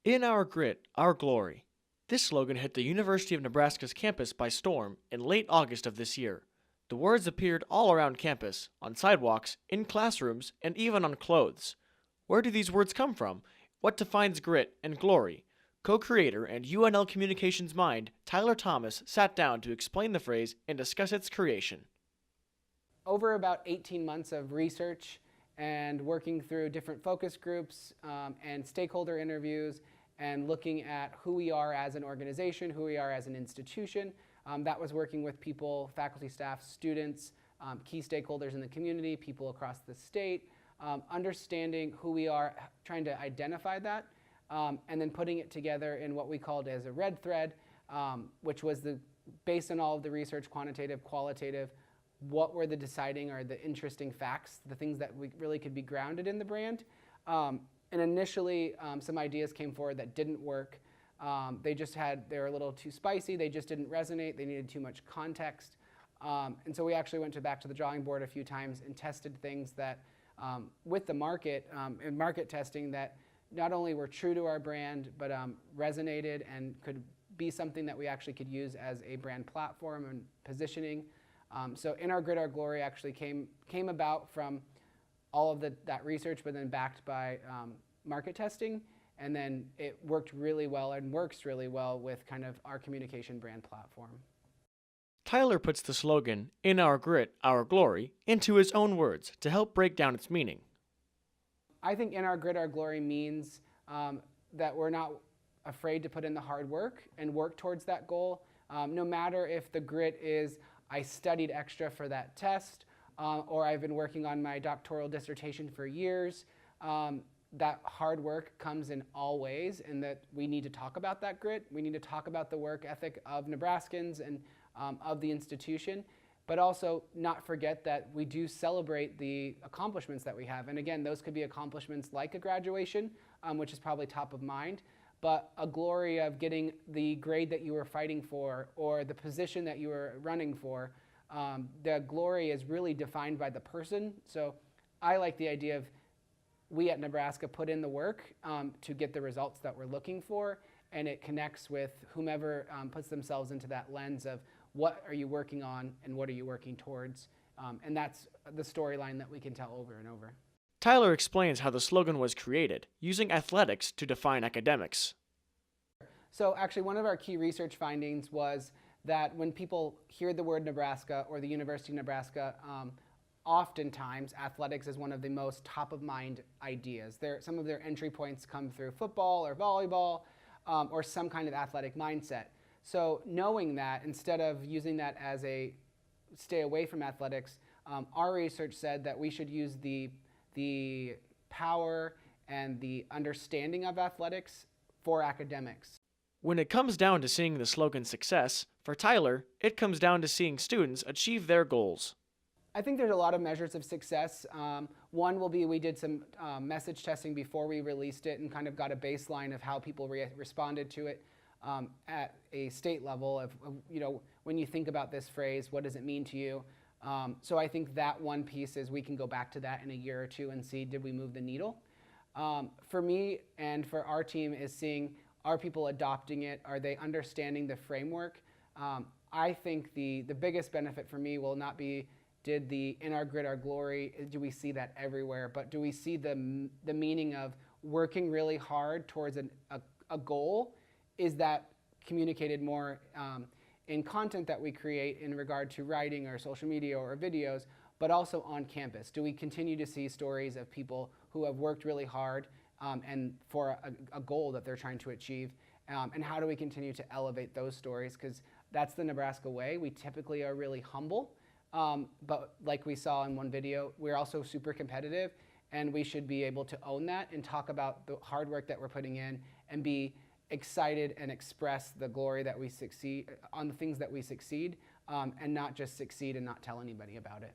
In our grit, our glory. This slogan hit the University of Nebraska's campus by storm in late August of this year. The words appeared all around campus, on sidewalks, in classrooms, and even on clothes. Where do these words come from? What defines grit and glory? Co-creator and UNL Communications mind, Tyler Thomas, sat down to explain the phrase and discuss its creation. Over about 18 months of research and working through different focus groups and stakeholder interviews and looking at who we are as an organization, who we are as an institution. That was working with people, faculty, staff, students, key stakeholders in the community, people across the state, understanding who we are, trying to identify that, and then putting it together in what we called as a red thread, which was based on all of the research, quantitative, qualitative, what were the deciding or the interesting facts, the things that we really could be grounded in the brand. And initially, some ideas came forward that didn't work. They were a little too spicy, they just didn't resonate, they needed too much context. And so we actually went back to the drawing board a few times and tested things that, with the market, and market testing, that not only were true to our brand, but resonated and could be something that we actually could use as a brand platform and positioning. So In Our Grit, Our Glory actually came about from all of that research, but then backed by market testing. And then it worked really well and works really well with kind of our communication brand platform. Tyler puts the slogan, "In our grit, our glory," into his own words to help break down its meaning. I think In Our Grit, Our Glory means that we're not afraid to put in the hard work and work towards that goal. No matter if the grit is, I studied extra for that test, or I've been working on my doctoral dissertation for years. That hard work comes in all ways, and that we need to talk about that grit. We need to talk about the work ethic of Nebraskans and of the institution, but also not forget that we do celebrate the accomplishments that we have. And again, those could be accomplishments like a graduation, which is probably top of mind, but a glory of getting the grade that you were fighting for or the position that you were running for. The glory is really defined by the person. So I like the idea of we at Nebraska put in the work to get the results that we're looking for, and it connects with whomever puts themselves into that lens of what are you working on and what are you working towards. And that's the storyline that we can tell over and over. Tyler explains how the slogan was created, using athletics to define academics. So actually one of our key research findings was that when people hear the word Nebraska or the University of Nebraska, oftentimes athletics is one of the most top of mind ideas. Some of their entry points come through football or volleyball or some kind of athletic mindset. So knowing that, instead of using that as a stay away from athletics, our research said that we should use the power and the understanding of athletics for academics. When it comes down to seeing the slogan's success, for Tyler, it comes down to seeing students achieve their goals. I think there's a lot of measures of success. One will be we did some message testing before we released it and kind of got a baseline of how people responded to it at a state level of, when you think about this phrase, what does it mean to you? So I think that one piece is we can go back to that in a year or two and see, did we move the needle? For me and for our team is seeing, are people adopting it? Are they understanding the framework? I think the biggest benefit for me will not be, did the In Our Grit, Our Glory, do we see that everywhere? But do we see the meaning of working really hard towards a goal? Is that communicated more in content that we create in regard to writing or social media or videos, but also on campus? Do we continue to see stories of people who have worked really hard and for a goal that they're trying to achieve? And how do we continue to elevate those stories? Because that's the Nebraska way. We typically are really humble. But like we saw in one video, we're also super competitive, and we should be able to own that and talk about the hard work that we're putting in and be excited and express the glory that we succeed on the things that we succeed, and not just succeed and not tell anybody about it.